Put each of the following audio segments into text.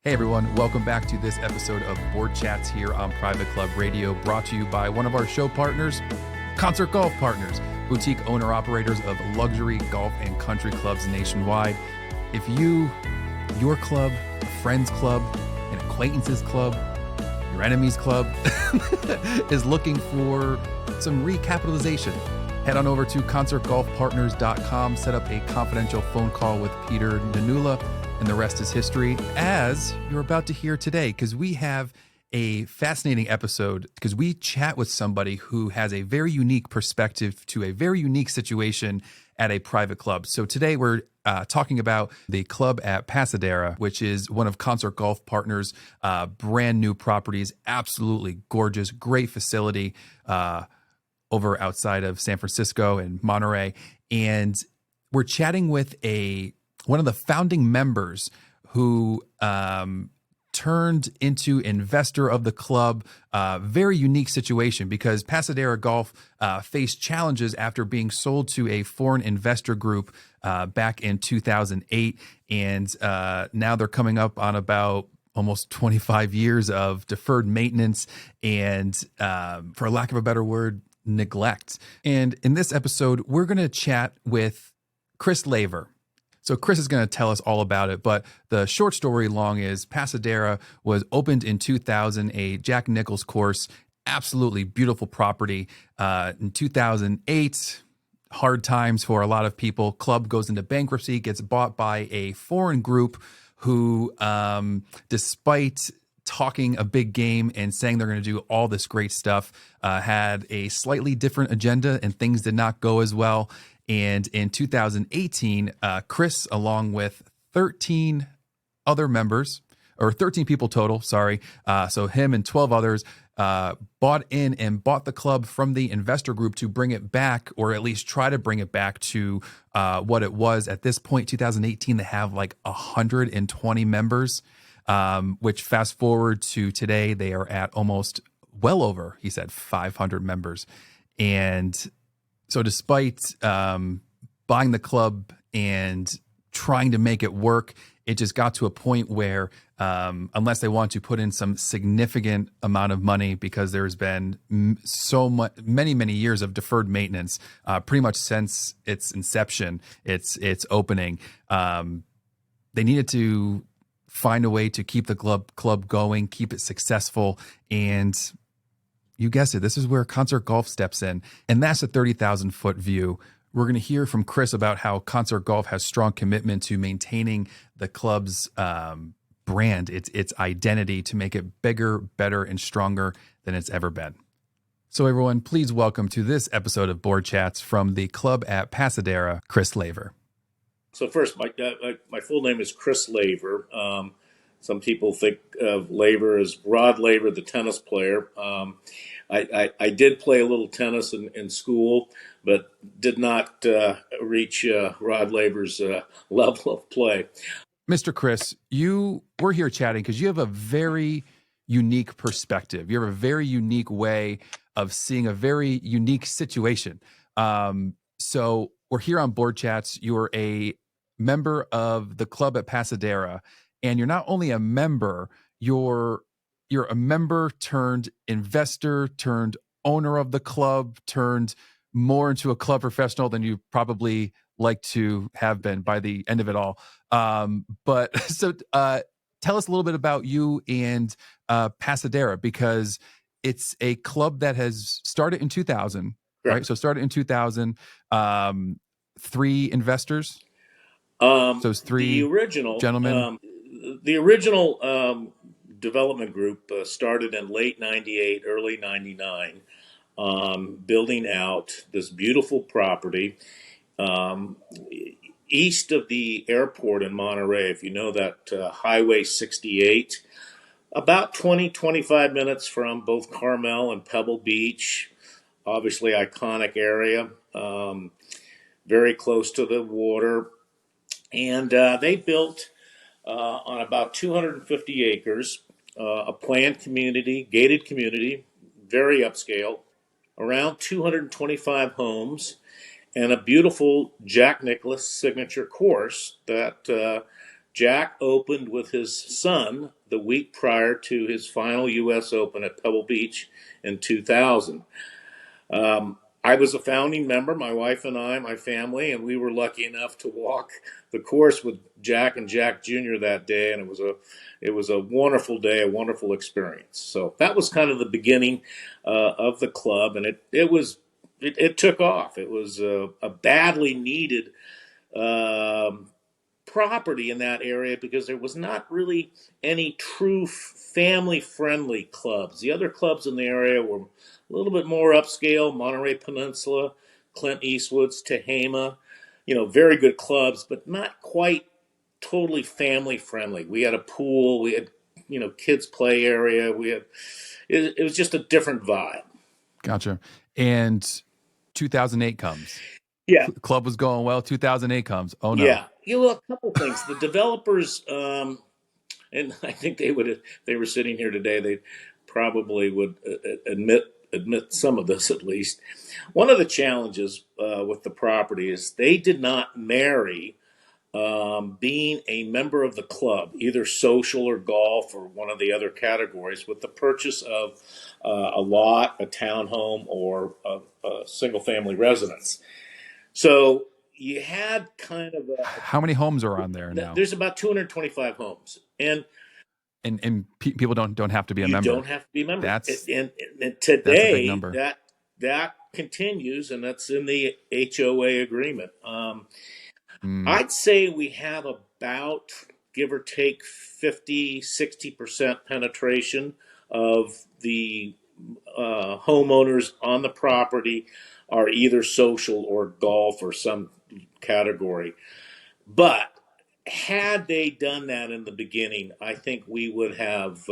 Hey everyone, welcome back to this episode of Board Chats here on Private Club Radio, brought to you by one of our show partners, Concert Golf Partners, boutique owner-operators of luxury golf and country clubs nationwide. If you, your club, a friend's club, an acquaintance's club, your enemy's club is looking for some recapitalization, head on over to concertgolfpartners.com, set up a confidential phone call with Peter Nanula, and the rest is history, as you're about to hear today, because we have a fascinating episode, because we chat with somebody who has a very unique perspective to a very unique situation at a private club. So today we're talking about the club at Pasadera, which is one of Concert Golf Partners' brand new properties. Absolutely gorgeous, great facility over outside of San Francisco and Monterey. And we're chatting with one of the founding members who turned into investor of the club. Very unique situation, because Pasadera Golf faced challenges after being sold to a foreign investor group back in 2008. And now they're coming up on about almost 25 years of deferred maintenance and, for lack of a better word, neglect. And in this episode, we're going to chat with Chris Laver. So Chris is going to tell us all about it, but the short story long is Pasadera was opened in 2000, a Jack Nicklaus course, absolutely beautiful property. In 2008, hard times for a lot of people. Club goes into bankruptcy, gets bought by a foreign group who, despite talking a big game and saying they're going to do all this great stuff, had a slightly different agenda and things did not go as well. And in 2018, Chris, along with 13 other members, or 13 people total, sorry, so him and 12 others, bought the club from the investor group to bring it back, or at least try to bring it back to what it was at this point, 2018. They have like 120 members, which fast forward to today, they are at almost well over, he said, 500 members. And so despite buying the club and trying to make it work, it just got to a point where unless they want to put in some significant amount of money, because there's been many years of deferred maintenance, pretty much since its inception, its opening, they needed to find a way to keep the club going, keep it successful. And you guessed it, this is where Concert Golf steps in. And that's a 30,000 foot view. We're going to hear from Chris about how Concert Golf has strong commitment to maintaining the club's brand, its identity, to make it bigger, better, and stronger than it's ever been. So everyone, please welcome to this episode of Board Chats from the club at Pasadera, Chris Laver. So first, my full name is Chris Laver. Some people think of Laver as Rod Laver, the tennis player. I did play a little tennis in school, but did not reach Rod Laver's level of play. Mr. Chris, we're here chatting because you have a very unique perspective. You have a very unique way of seeing a very unique situation. So we're here on Board Chats. You're a member of the club at Pasadera. And you're not only a member, you're a member turned investor, turned owner of the club, turned more into a club professional than you probably like to have been by the end of it all. But so tell us a little bit about you and Pasadera, because it's a club that has started in 2000, right? So started in 2000, 3 investors. So it's 3 gentlemen. The original development group started in late 98, early 99, building out this beautiful property east of the airport in Monterey. If you know that Highway 68, about 25 minutes from both Carmel and Pebble Beach, obviously iconic area, very close to the water. And they built on about 250 acres, a planned community, gated community, very upscale, around 225 homes, and a beautiful Jack Nicklaus signature course that Jack opened with his son the week prior to his final U.S. Open at Pebble Beach in 2000. I was a founding member, my wife and I, my family, and we were lucky enough to walk the course with Jack and Jack Jr. that day, and it was a wonderful day, a wonderful experience. So that was kind of the beginning of the club, and it took off. It was a badly needed um, property in that area because there was not really any true family friendly clubs. The other clubs in the area were a little bit more upscale, Monterey Peninsula, Clint Eastwood's, Tehama, very good clubs, but not quite totally family friendly. We had a pool, we had, kids play area. It was just a different vibe. Gotcha. And 2008 comes. Yeah. Club was going well. 2008 comes. Oh no. Yeah. A couple things. The developers, and I think if they were sitting here today, they probably would admit some of this at least. One of the challenges with the property is they did not marry being a member of the club, either social or golf or one of the other categories, with the purchase of a lot, a townhome, or a single family residence. So you had kind of How many homes are on there now? There's about 225 homes, and people don't have to be a you member. don't have to be a member. That's and that's a today big number. that continues, and that's in the HOA agreement. I'd say we have about, give or take, 50-60% penetration of the homeowners on the property are either social or golf or some category. But had they done that in the beginning, I think we would have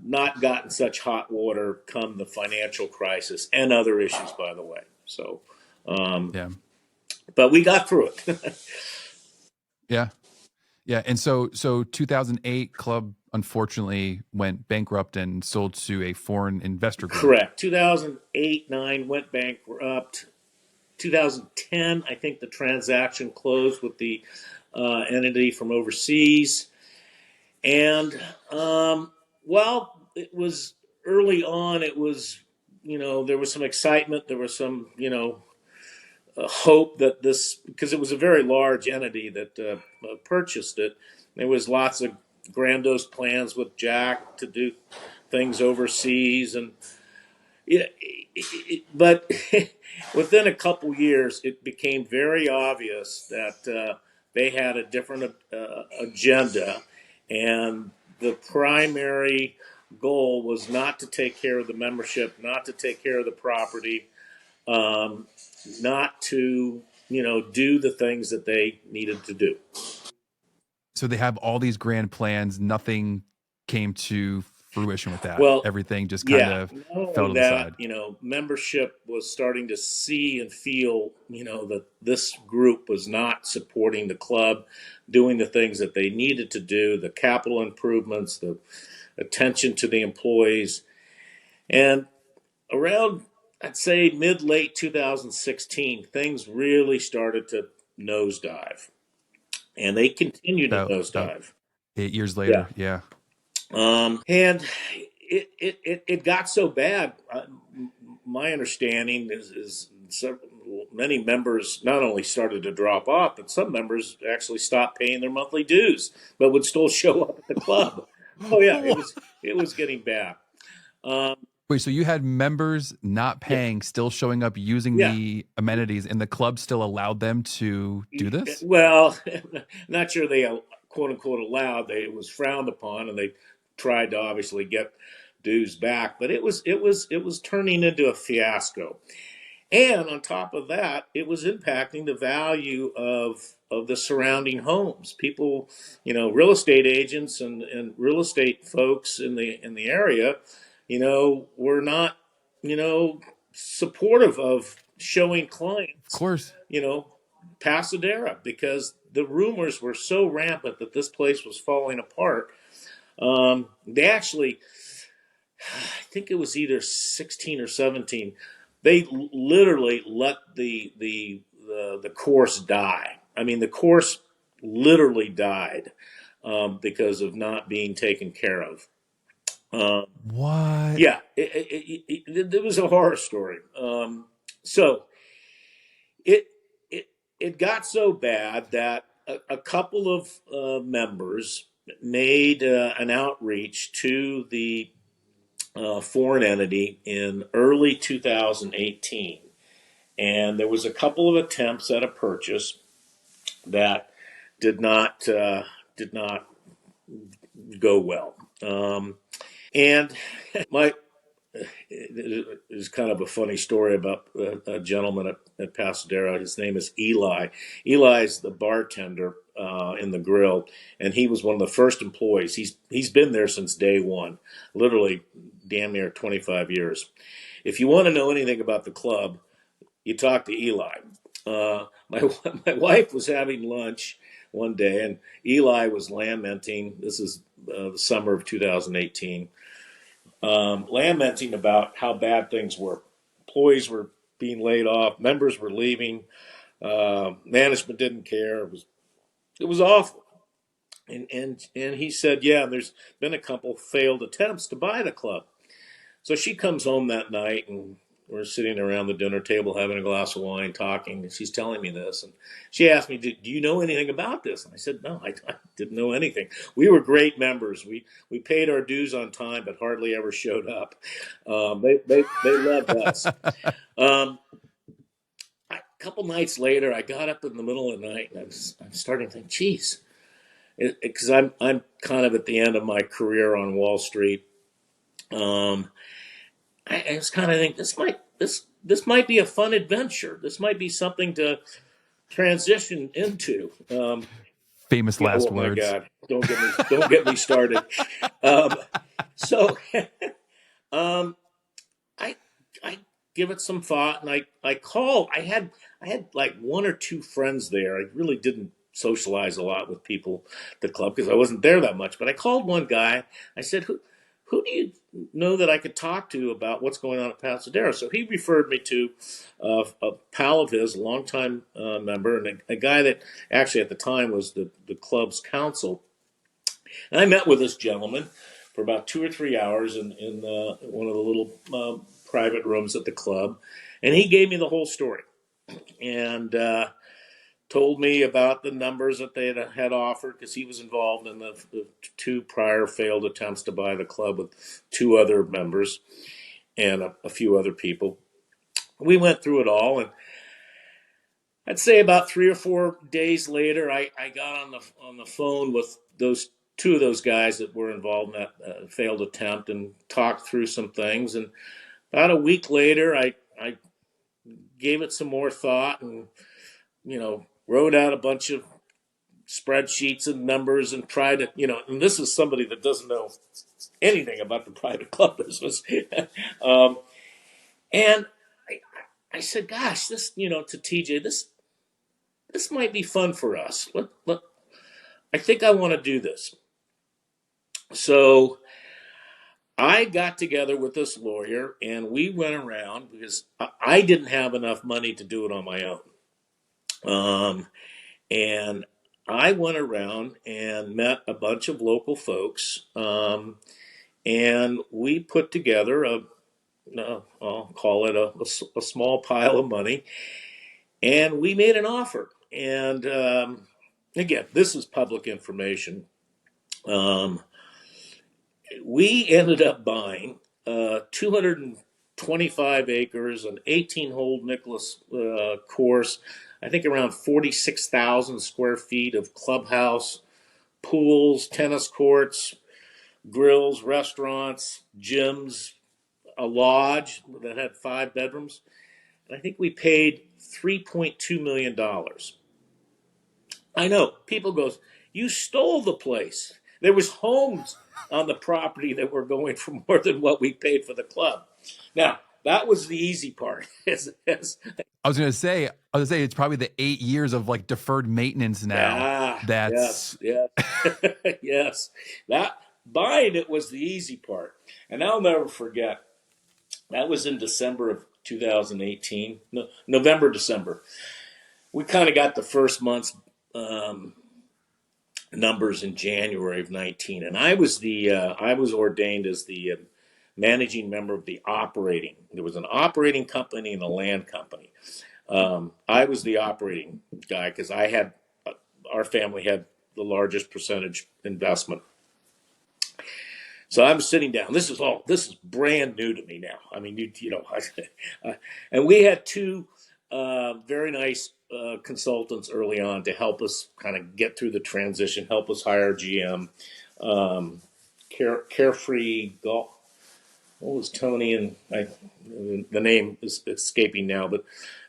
not gotten such hot water come the financial crisis and other issues, by the way. So, yeah. But we got through it. Yeah. Yeah. And so 2008 club unfortunately went bankrupt and sold to a foreign investor group. Correct. 2008-9 went bankrupt. 2010, I think the transaction closed with the entity from overseas. And, it was early on, it was, there was some excitement. There was some, hope that because it was a very large entity that purchased it. There was lots of grandiose plans with Jack to do things overseas, and but within a couple years, it became very obvious that they had a different agenda, and the primary goal was not to take care of the membership, not to take care of the property, not to do the things that they needed to do. So they have all these grand plans. Nothing came to fruition with that. Well, everything just kind of fell to the side. Membership was starting to see and feel, that this group was not supporting the club, doing the things that they needed to do, the capital improvements, the attention to the employees. And around, I'd say, mid-late 2016, things really started to nosedive. And they continued to nosedive. 8 years later, yeah. And it got so bad. My understanding is many members not only started to drop off, but some members actually stopped paying their monthly dues, but would still show up at the club. Oh yeah, it was getting bad. Wait, so you had members not paying, still showing up using the amenities, and the club still allowed them to do this? Well, not sure they quote unquote allowed. It was frowned upon, and they tried to obviously get dues back, but it was turning into a fiasco. And on top of that, it was impacting the value of the surrounding homes. People, real estate agents and real estate folks in the area, were not, supportive of showing clients, of course, Pasadera, because the rumors were so rampant that this place was falling apart. They actually, I think it was either 16 or 17. They literally let the the course die. I mean, the course literally died because of not being taken care of. What? Yeah, it was a horror story. So it it it got so bad that a couple of members made an outreach to the foreign entity in early 2018, and there was a couple of attempts at a purchase that did not go well. And my it is kind of a funny story about a gentleman at Pasadera. His name is Eli. Eli's the bartender in the grill, and he was one of the first employees. He's been there since day one, literally damn near 25 years. If you want to know anything about the club, you talk to Eli. My wife was having lunch one day, and Eli was lamenting. This is the summer of 2018. Lamenting about how bad things were. Employees were being laid off. Members were leaving. Management didn't care. It was awful. And he said, yeah, there's been a couple failed attempts to buy the club. So she comes home that night, and we're sitting around the dinner table having a glass of wine, talking, and she's telling me this. And she asked me, "Do you know anything about this?" And I said, "No, I didn't know anything. We were great members. We paid our dues on time, but hardly ever showed up. They loved us." A couple nights later, I got up in the middle of the night, and I'm starting to think, "Geez," because I'm kind of at the end of my career on Wall Street. I was kind of think this might be a fun adventure. This might be something to transition into. Famous Yeah, last oh my words. God! Don't get me started. Um, so um, I I give it some thought, and I call. I had like one or two friends there. I really didn't socialize a lot with people at the club because I wasn't there that much. But I called one guy. I said, "Who do you know that I could talk to about what's going on at Pasadera?" So he referred me to a pal of his, a longtime member, and a guy that actually at the time was the club's counsel. And I met with this gentleman for about 2 or 3 hours in one of the little private rooms at the club, and he gave me the whole story and told me about the numbers that they had offered because he was involved in the two prior failed attempts to buy the club with two other members and a few other people. We went through it all, and I'd say about 3 or 4 days later, I got on the phone with those two of those guys that were involved in that failed attempt and talked through some things. And about a week later, I gave it some more thought and wrote out a bunch of spreadsheets and numbers and tried to and this is somebody that doesn't know anything about the private club business. um, and I said, gosh, this to TJ, this might be fun for us. I think I want to do this. So I got together with this lawyer and we went around because I didn't have enough money to do it on my own. And I went around and met a bunch of local folks, and we put together I'll call it a small pile of money, and we made an offer. And again, this is public information. We ended up buying 225 acres, an 18-hole Nicholas course, I think around 46,000 square feet of clubhouse, pools, tennis courts, grills, restaurants, gyms, a lodge that had 5 bedrooms. And I think we paid $3.2 million. I know. People goes, you stole the place. There was homes on the property that were going for more than what we paid for the club. Now, that was the easy part. I was gonna say it's probably the 8 years of like deferred maintenance now. Yes, That's yes, yes. That buying it was the easy part. And I'll never forget, that was in December of 2018, no, November, December. we kind of got the first month's numbers in January of 19, and I was ordained as the managing member of the operating. There was an operating company and a land company. I was the operating guy because our family had the largest percentage investment. So I'm sitting down. This is brand new to me now. I mean, and we had two very nice consultants early on to help us kind of get through the transition, help us hire GM, Carefree Golf. What was Tony and the name is escaping now, but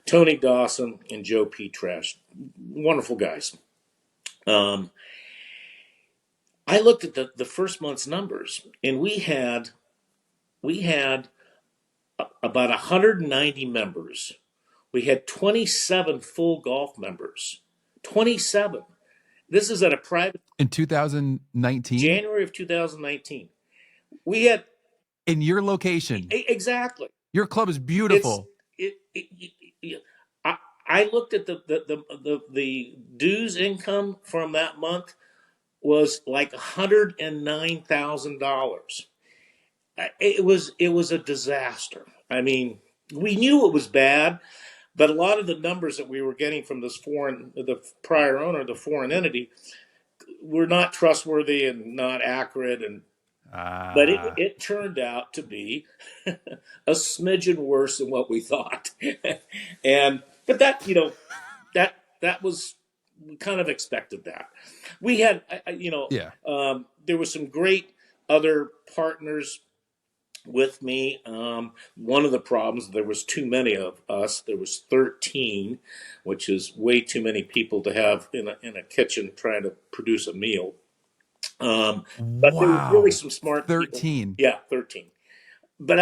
Tony Dawson and Joe Petrash, wonderful guys. I looked at the first month's numbers, and we had about 190 members. We had 27 full golf members. 27. This is at a private In 2019? January of 2019. We had In your location. exactly. Your club is beautiful. I looked at the dues income from that month was like $109,000. It was a disaster. I mean, we knew it was bad, but a lot of the numbers that we were getting from the prior owner, the foreign entity, were not trustworthy and not accurate. But it turned out to be a smidgen worse than what we thought. But that was, we kind of expected that. We had, Yeah. there were some great other partners with me. One of the problems, there was too many of us. There was 13, which is way too many people to have in a kitchen trying to produce a meal. But there was really some smart 13. people. Yeah, 13. But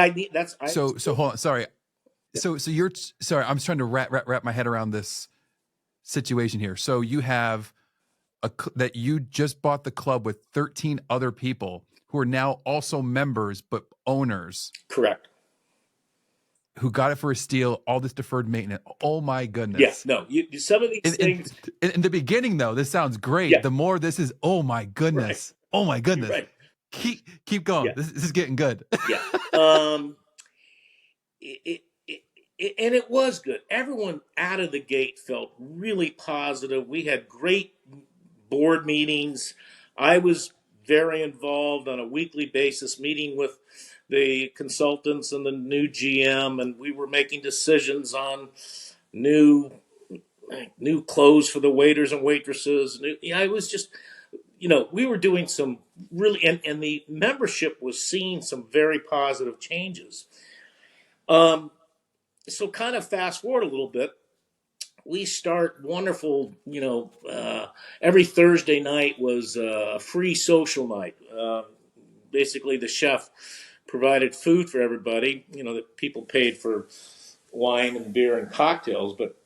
So hold on. Sorry. So you're sorry. I'm trying to wrap my head around this situation here. So you have that you just bought the club with 13 other people who are now also members but owners. Correct. Who got it for a steal? All this deferred maintenance. Oh my goodness. Yes. No. Some of these things. In the beginning, though, this sounds great. Yeah. The more this is, oh my goodness. Right. Oh my goodness. Right. Keep going. Yeah. This is getting good. Yeah. And it was good. Everyone out of the gate felt really positive. We had great board meetings. I was very involved on a weekly basis, meeting with the consultants and the new GM, and we were making decisions on new clothes for the waiters and waitresses. I was just, we were doing some really, and the membership was seeing some very positive changes. So kind of fast forward a little bit, we start wonderful, every Thursday night was a free social night. Basically, the chef provided food for everybody. That people paid for wine and beer and cocktails. But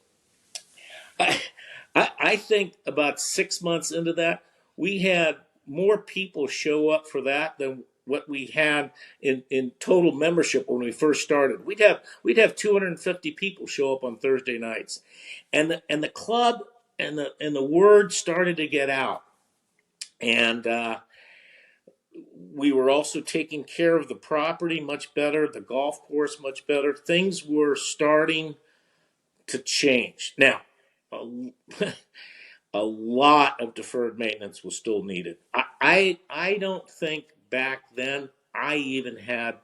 I think about 6 months into that, we had more people show up for that than what we had in total membership when we first started. We'd have 250 people show up on Thursday nights, and the club and the word started to get out, and we were also taking care of the property much better, the golf course much better. Things were starting to change. Now, a lot of deferred maintenance was still needed. I don't think back then I even had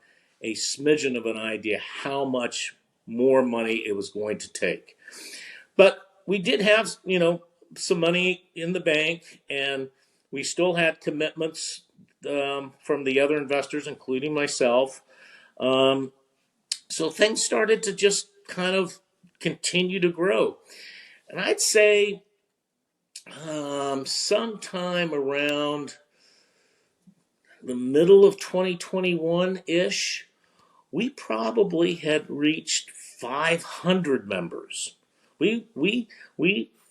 a smidgen of an idea how much more money it was going to take. But we did have, some money in the bank, and we still had commitments from the other investors, including myself. So things started to just kind of continue to grow. And I'd say sometime around the middle of 2021-ish, we probably had reached 500 members. We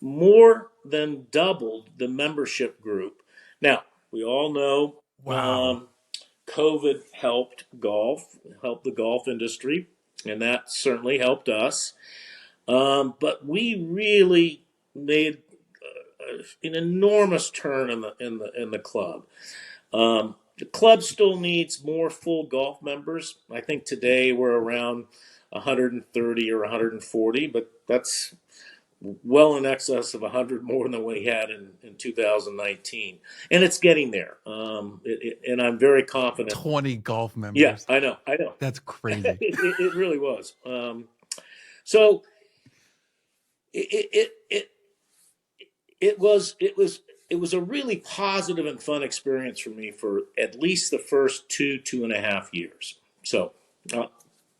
more than doubled the membership group. Now, we all know COVID helped the golf industry, and that certainly helped us. But we really made an enormous turn in the club. The club still needs more full golf members. I think today we're around 130 or 140, but that's well in excess of 100 more than we had in 2019, and it's getting there. And I'm very confident. 20 golf Yeah, members. I know. That's crazy. It really was. So it, it it was a really positive and fun experience for me for at least the first 2.5 years. So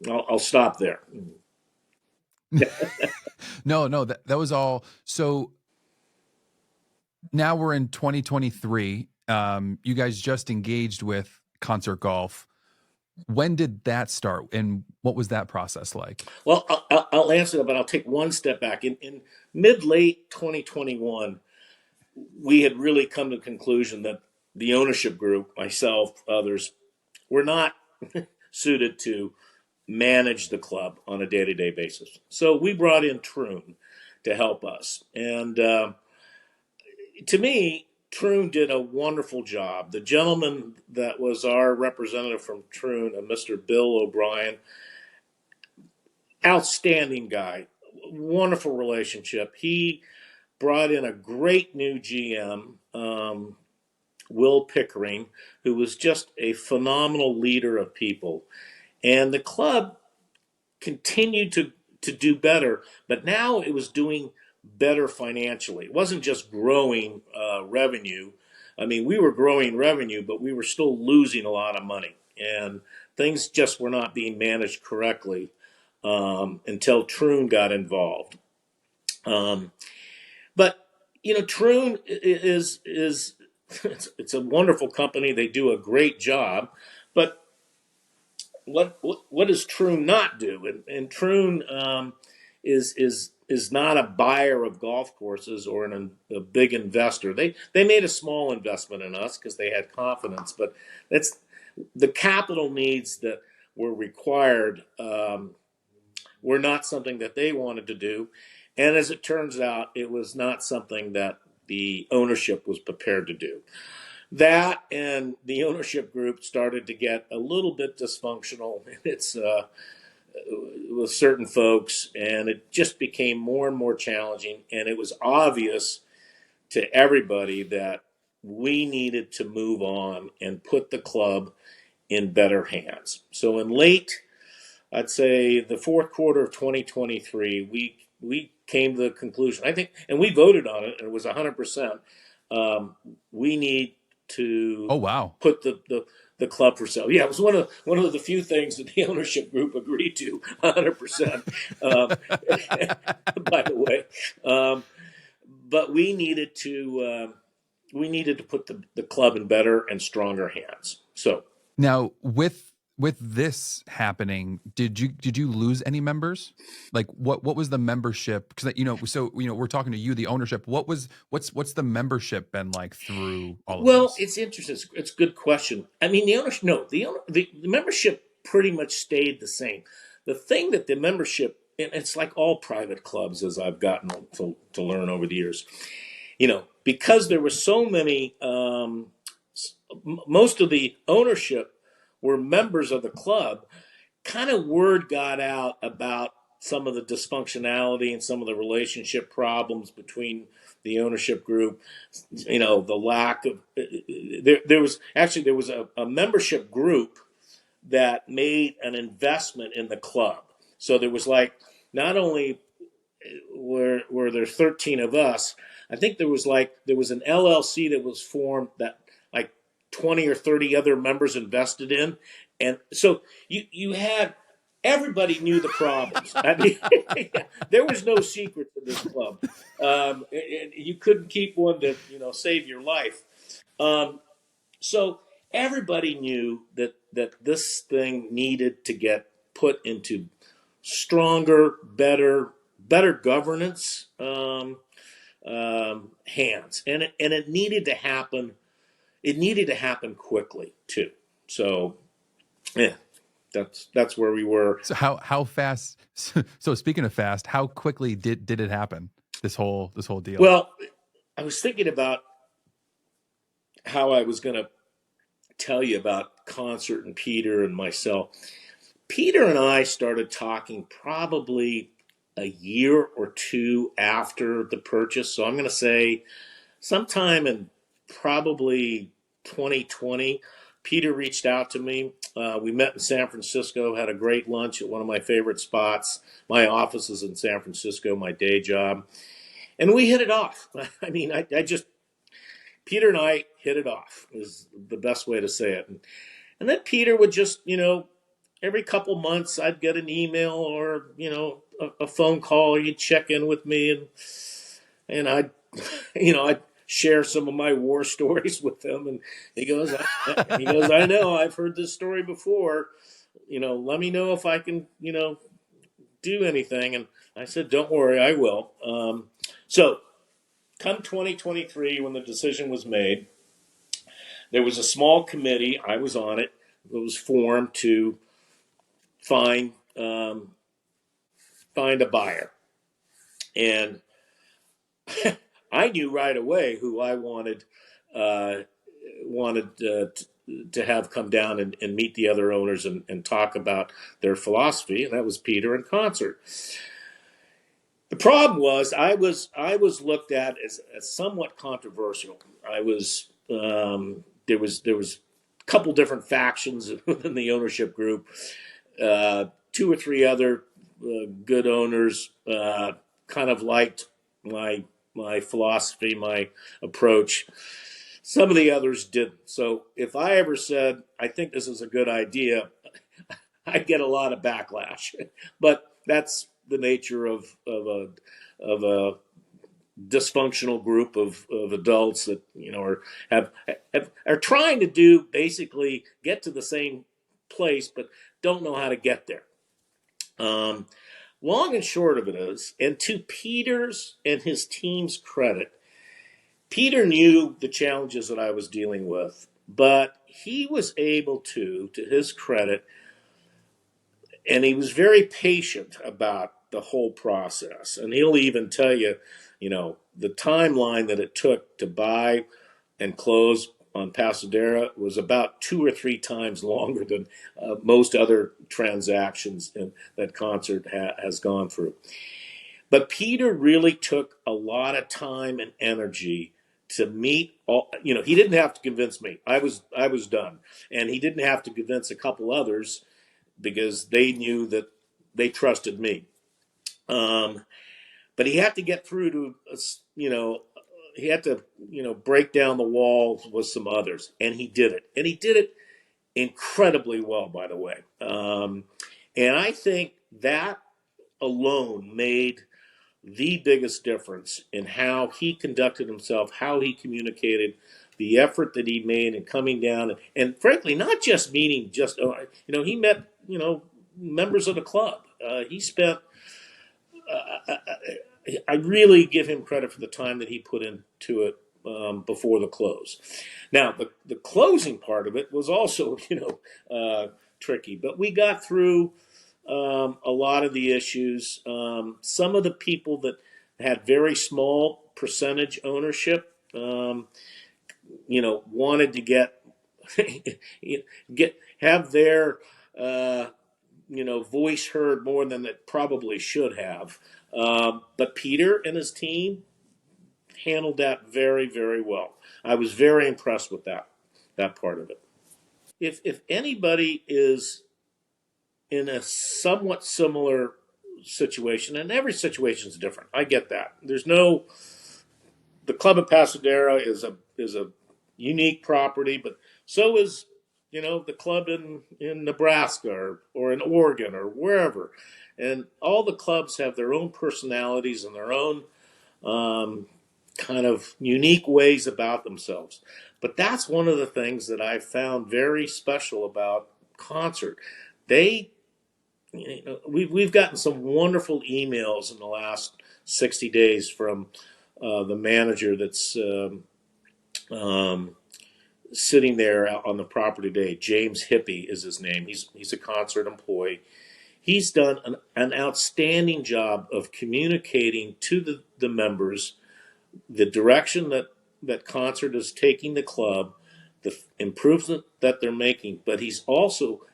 I'll stop there. No, that was all. So now we're in 2023. You guys just engaged with Concert Golf. When did that start, and what was that process like? Well, I'll answer that, but I'll take one step back. In mid late 2021, we had really come to the conclusion that the ownership group, myself, others, were not suited to manage the club on a day-to-day basis. So we brought in Troon to help us. And to me, Troon did a wonderful job. The gentleman that was our representative from Troon, Mr. Bill O'Brien, outstanding guy, wonderful relationship. He brought in a great new GM, Will Pickering, who was just a phenomenal leader of people. And the club continued to do better, but now it was doing better financially. It wasn't just growing revenue. I mean, we were growing revenue, but we were still losing a lot of money. And things just were not being managed correctly until Troon got involved. But, Troon is it's a wonderful company. They do a great job. But what does Troon not do? And Troon is not a buyer of golf courses or a big investor. They made a small investment in us because they had confidence, but that's the capital needs that were required were not something that they wanted to do. And as it turns out, it was not something that the ownership was prepared to do. That and the ownership group started to get a little bit dysfunctional. It's with certain folks, and it just became more and more challenging. And it was obvious to everybody that we needed to move on and put the club in better hands. So in late, I'd say the fourth quarter of 2023, we came to the conclusion, I think, and we voted on it, and it was 100%. We need to Oh, wow. put the club for sale. Yeah, it was one of the few things that the ownership group agreed to, 100%. By the way, but we needed to put the club in better and stronger hands. So Now, with this happening, did you lose any members? Like what was the membership? Because we're talking to you, the ownership. What's the membership been like through all of well, this? it's interesting. It's a good question. I mean, the membership pretty much stayed the same. The thing that the membership, and it's like all private clubs, as I've gotten to learn over the years, because there were so many, most of the ownership were members of the club, kind of word got out about some of the dysfunctionality and some of the relationship problems between the ownership group. The lack of there was a membership group that made an investment in the club. So there was not only were there 13 of us, I think there was an LLC that was formed that 20 or 30 other members invested in. And so you had, everybody knew the problems. I mean, there was no secret to this club. And you couldn't keep one to, save your life. So everybody knew that this thing needed to get put into stronger, better governance hands. And it needed to happen. It needed to happen quickly too. So, yeah, that's where we were. So how fast? So speaking of fast, how quickly did it happen? this whole deal? Well, I was thinking about how I was going to tell you about Concert and Peter and myself. Peter and I started talking probably a year or two after the purchase. So I'm going to say sometime in probably 2020, Peter reached out to me. We met in San Francisco, had a great lunch at one of my favorite spots. My office is in San Francisco, my day job. And we hit it off. I mean, I just, Peter and I hit it off, is the best way to say it. And then Peter would just, every couple months I'd get an email or, a phone call. He'd check in with me and I'd, I'd share some of my war stories with him. And I know I've heard this story before. Let me know if I can, do anything. And I said, don't worry, I will. So come 2023, when the decision was made, there was a small committee. I was on it. It was formed to find a buyer, and I knew right away who I wanted to have come down and meet the other owners and talk about their philosophy, and that was Peter and Concert. The problem was I was looked at as somewhat controversial. There was a couple different factions within the ownership group. Two or three other good owners kind of liked my philosophy, my approach. Some of the others didn't. So if I ever said, I think this is a good idea, I'd get a lot of backlash. But that's the nature of a dysfunctional group of adults that are trying to do basically get to the same place, but don't know how to get there. Long and short of it is, and to Peter's and his team's credit, Peter knew the challenges that I was dealing with, but he was able to his credit, and he was very patient about the whole process. And he'll even tell you, the timeline that it took to buy and close on Pasadera was about 2 or 3 times longer than most other transactions that Concert has gone through. But Peter really took a lot of time and energy to meet all. He didn't have to convince me. I was done, and he didn't have to convince a couple others because they knew that they trusted me. But he had to get through to, he had to, break down the walls with some others, and he did it. And he did it incredibly well, by the way. And I think that alone made the biggest difference in how he conducted himself, how he communicated, the effort that he made in coming down, and frankly, not just meeting, he met, members of the club. He spent. I really give him credit for the time that he put into it before the close. Now, the closing part of it was also, tricky, but we got through a lot of the issues. Some of the people that had very small percentage ownership, wanted to have their voice heard more than it probably should have. But Peter and his team handled that very, very well. I was very impressed with that part of it. If anybody is in a somewhat similar situation, and every situation is different, I get that. The club at Pasadera is a unique property, but so is the club in Nebraska or in Oregon or wherever. And all the clubs have their own personalities and their own kind of unique ways about themselves. But that's one of the things that I found very special about Concert. We've gotten some wonderful emails in the last 60 days from the manager that's sitting there out on the property today. James Hippie is his name. He's a Concert employee. he's done an outstanding job of communicating to the members the direction that Concert is taking the club, the improvement that they're making, but he's also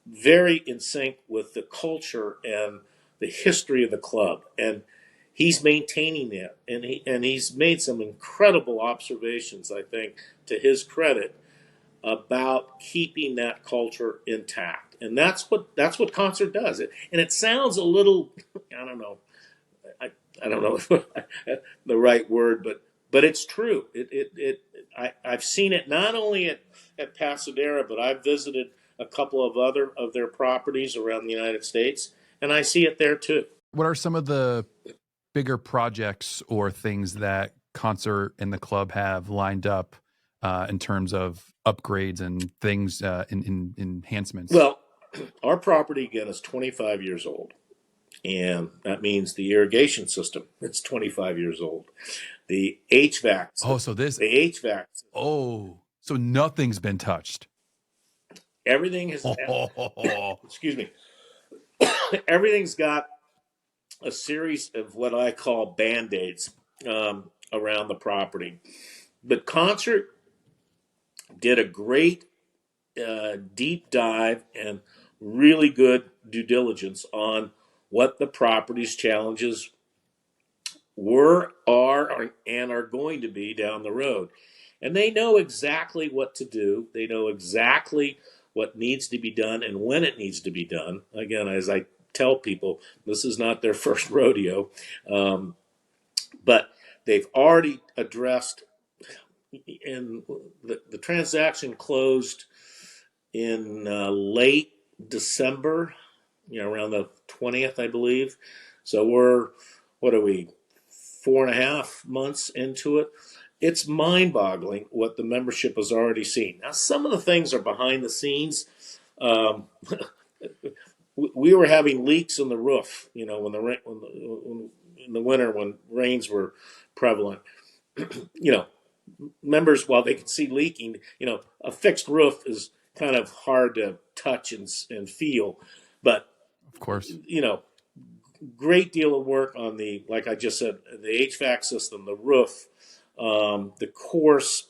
very in sync with the culture and the history of the club, and he's maintaining that. And he's made some incredible observations, I think, to his credit, about keeping that culture intact. And that's what Concert does. And it sounds a little, I don't know, I don't know if the right word, but it's true. I've seen it not only at Pasadera, but I've visited a couple of other of their properties around the United States, and I see it there too. What are some of the bigger projects or things that Concert and the club have lined up in terms of upgrades and things in enhancements? Well, our property again is 25 years old, and that means the irrigation system is 25 years old. The HVAC. Oh, so this. The HVAC. Oh, so nothing's been touched. Everything has. Excuse me. Everything's got a series of what I call Band-Aids around the property. But Concert did a great deep dive and really good due diligence on what the property's challenges were, are, and are going to be down the road. And they know exactly what to do. They know exactly what needs to be done and when it needs to be done. Again, as I tell people, this is not their first rodeo, but they've already addressed, and the transaction closed in late December, around the 20th, I believe. So we're, what are we, 4.5 months into it? It's mind-boggling what the membership has already seen. Now, some of the things are behind the scenes. We were having leaks in the roof, when in the winter when rains were prevalent. Members, while they can see leaking, a fixed roof is kind of hard to touch and feel, but of course, great deal of work on like I just said, the HVAC system, the roof, the course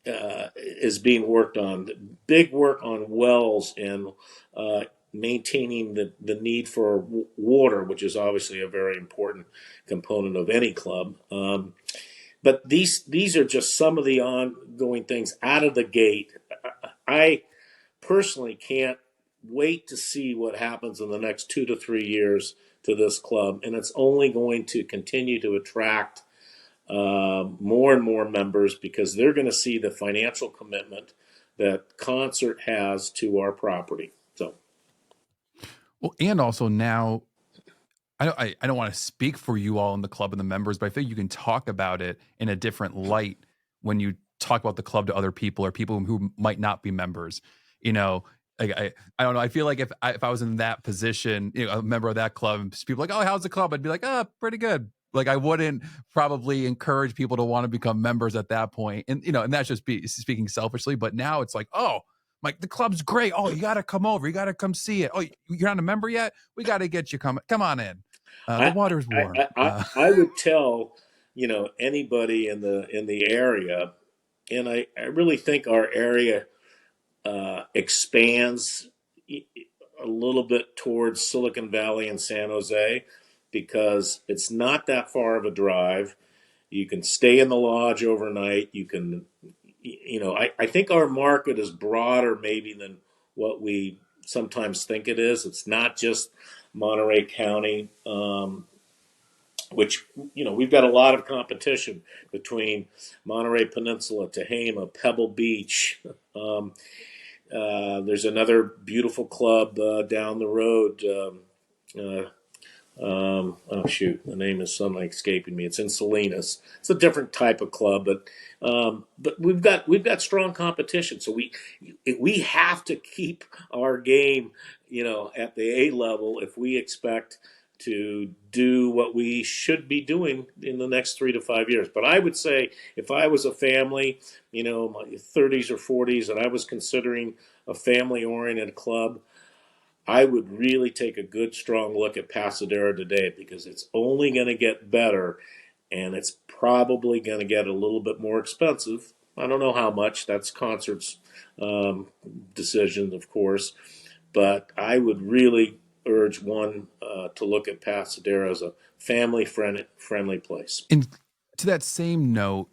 is being worked on. Big work on wells and maintaining the need for water, which is obviously a very important component of any club. But these are just some of the ongoing things out of the gate. I personally can't wait to see what happens in the next 2 to 3 years to this club, and it's only going to continue to attract more and more members, because they're going to see the financial commitment that Concert has to our property. So, well, and also now, I don't want to speak for you all in the club and the members, but I think you can talk about it in a different light when you talk about the club to other people or people who might not be members. I don't know. I feel like if I was in that position, a member of that club, people like, oh, how's the club? I'd be like, oh, pretty good. Like, I wouldn't probably encourage people to want to become members at that point. And, and that's just speaking selfishly. But now it's like, oh, like, the club's great. Oh, you got to come over. You got to come see it. Oh, you're not a member yet? We got to get you come on in. The water's warm. I would tell, anybody in the area, and I really think our area expands a little bit towards Silicon Valley and San Jose, because it's not that far of a drive. You can stay in the lodge overnight. You can, I think our market is broader maybe than what we sometimes think it is. It's not just Monterey County, which, we've got a lot of competition between Monterey Peninsula, Tehama, Pebble Beach. There's another beautiful club down the road. Oh shoot, the name is suddenly escaping me. It's in Salinas. It's a different type of club, but we've got strong competition. So we have to keep our game, at the A level if we expect to do what we should be doing in the next 3 to 5 years. But I would say, if I was a family, my 30s or 40s, and I was considering a family-oriented club, I would really take a good, strong look at Pasadera today because it's only going to get better and it's probably going to get a little bit more expensive. I don't know how much. That's concerts um, decision, of course. But I would really urge one to look at Pasadera as a family friendly place. And to that same note,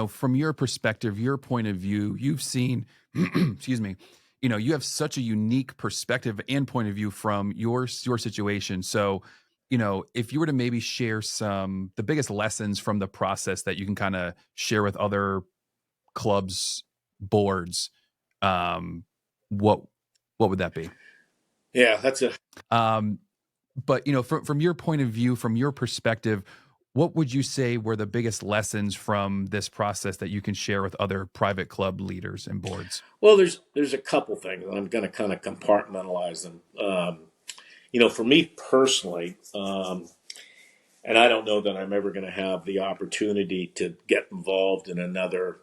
from your perspective, your point of view, you've seen, excuse me, you have such a unique perspective and point of view from your situation. So, if you were to maybe share the biggest lessons from the process that you can kind of share with other clubs, boards, um, what what would that be? Yeah, that's a Um, but from your point of view, from your perspective, what would you say were the biggest lessons from this process that you can share with other private club leaders and boards? well. There's a couple things. I'm going to kind of compartmentalize them. For me personally, and I don't know that I'm ever going to have the opportunity to get involved in another.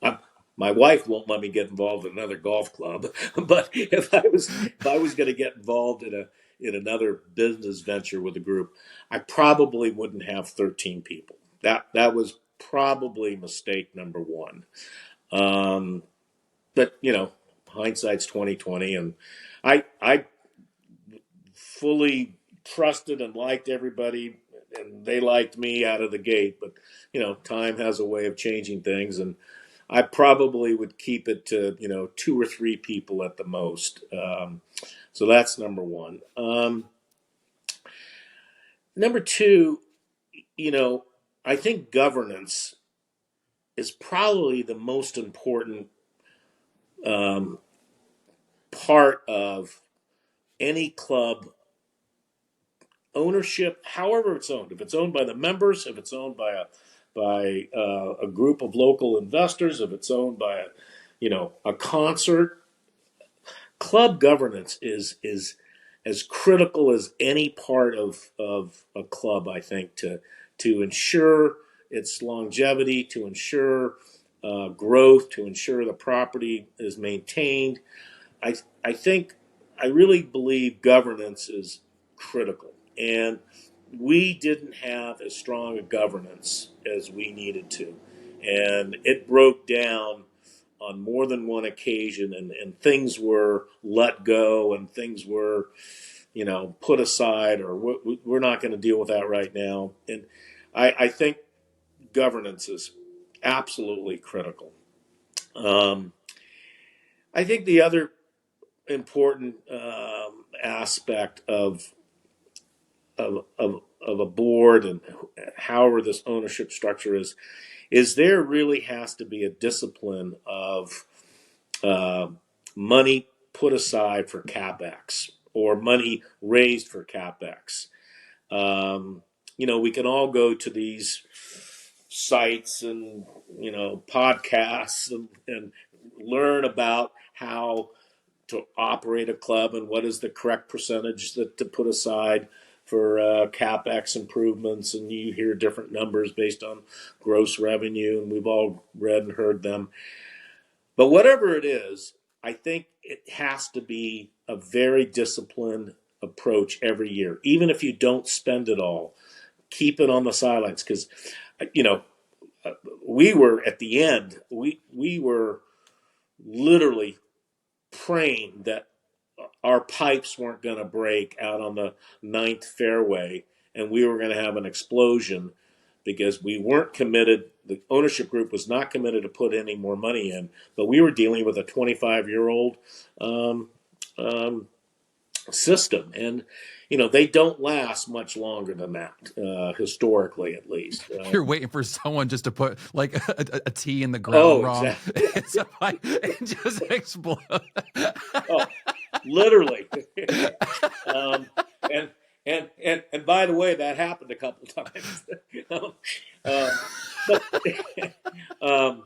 I'm, my wife won't let me get involved in another golf club, but if I was going to get involved in another business venture with a group, I probably wouldn't have 13 people. That was probably mistake number one. Um, but hindsight's 2020, and I fully trusted and liked everybody, and they liked me out of the gate. But time has a way of changing things, and I probably would keep it to two or three people at the most. So that's number one. Number two, I think governance is probably the most important um, part of any club ownership, however it's owned. If it's owned by the members, if it's owned by a group of local investors, if it's owned by a concert, club governance is as critical as any part of a club. I think to ensure its longevity, to ensure growth, to ensure the property is maintained. I I think I really believe governance is critical, and we didn't have as strong a governance as we needed to, and it broke down on more than one occasion, and things were let go, and things were put aside, or we're not going to deal with that right now. And I think governance is absolutely critical. Um, I think the other important aspect of a board, and however this ownership structure is there really has to be a discipline of uh, money put aside for capex or money raised for capex. We can all go to these sites and podcasts and learn about how to operate a club and what is the correct percentage to put aside for capex improvements, and you hear different numbers based on gross revenue, and we've all read and heard them. But whatever it is, I think it has to be a very disciplined approach every year. Even if you don't spend it all, keep it on the sidelines, because you know we were at the end. We were literally praying that our pipes weren't going to break out on the ninth fairway, and we were going to have an explosion because we weren't committed. The ownership group was not committed to put any more money in, but we were dealing with a 25-year-old um, um, system, and they don't last much longer than that, historically at least. You're waiting for someone just to put like a tee in the ground Oh, wrong. exactly. It's a pipe, it just explode. Oh, literally. um, and and by the way, that happened a couple times. um, but um,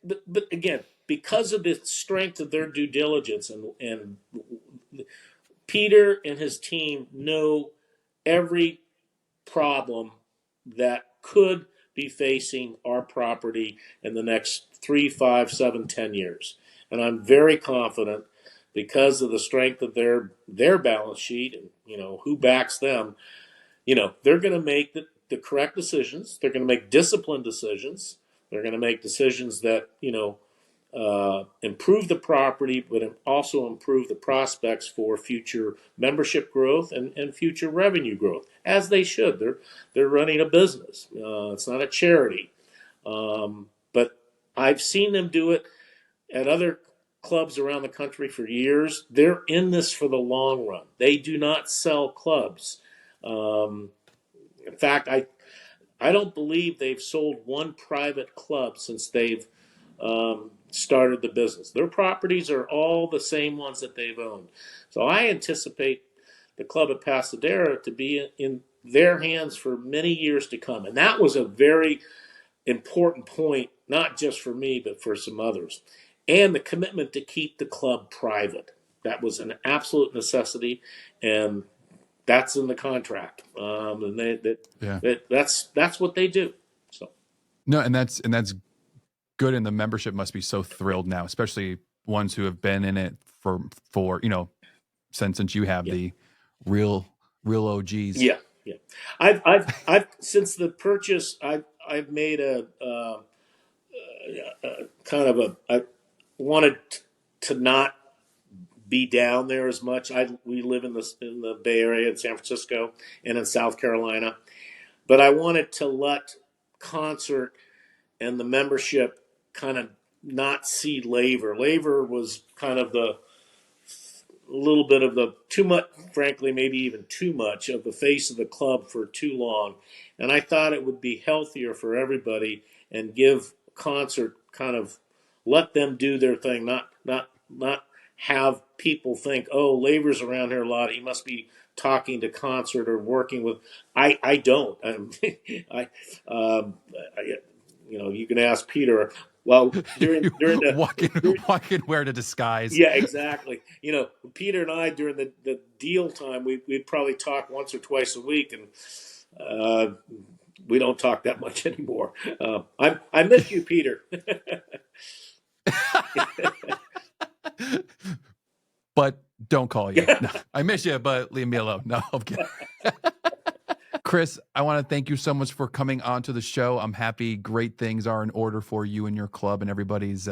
but but again, because of the strength of their due diligence, and Peter and his team know every problem that could be facing our property in the next 3, 5, 7, 10 years. And I'm very confident because of the strength of their balance sheet and who backs them, they're going to make the correct decisions. They're going to make disciplined decisions. They're going to make decisions that improve the property, but also improve the prospects for future membership growth and future revenue growth, as they should. They're running a business. It's not a charity. But I've seen them do it at other clubs around the country for years. They're in this for the long run. They do not sell clubs. In fact, I don't believe they've sold one private club since they've started the business. Their properties are all the same ones that they've owned. So I anticipate the club at Pasadera to be in their hands for many years to come. And that was a very important point, not just for me, but for some others. And the commitment to keep the club private. That was an absolute necessity, and that's in the contract. That's what they do. So no, and that's good. And the membership must be so thrilled now, especially ones who have been in it for since you have the real OGs. Yeah. I've since the purchase, I've made a kind of I wanted to not be down there as much. We live in the Bay Area in San Francisco and in South Carolina, but I wanted to let concert and the membership kind of not see Laver. Laver was kind of a little bit of the too much, frankly, maybe even too much of the face of the club for too long. And I thought it would be healthier for everybody and give concert kind of let them do their thing, not have people think, oh, Laver's around here a lot. He must be talking to concert or working with. I don't. You can ask Peter. Well, during the walking wear to disguise. Yeah, exactly. Peter and I during the deal time, we'd probably talk once or twice a week, and we don't talk that much anymore. I miss you, Peter. But don't call you. No, I miss you, but leave me alone. No, I'm kidding. Chris, I want to thank you so much for coming onto the show. I'm happy great things are in order for you and your club, and everybody's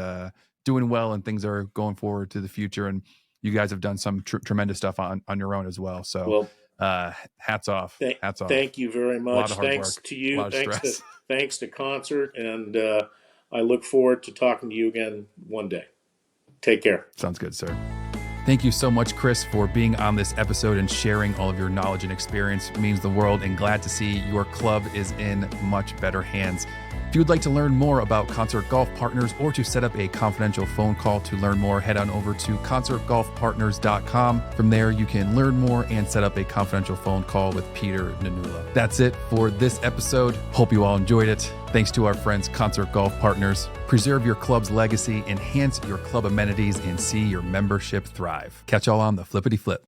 doing well, and things are going forward to the future. And you guys have done some tremendous stuff on your own as well. So hats off. Hats off. Thank you very much. Thanks to you. Thanks to Concert. And I look forward to talking to you again one day. Take care. Sounds good, sir. Thank you so much, Chris, for being on this episode and sharing all of your knowledge and experience. It means the world, and glad to see your club is in much better hands. If you would like to learn more about Concert Golf Partners or to set up a confidential phone call to learn more, head on over to concertgolfpartners.com. From there, you can learn more and set up a confidential phone call with Peter Nanula. That's it for this episode. Hope you all enjoyed it. Thanks to our friends Concert Golf Partners. Preserve your club's legacy, enhance your club amenities, and see your membership thrive. Catch y'all on the flippity flip.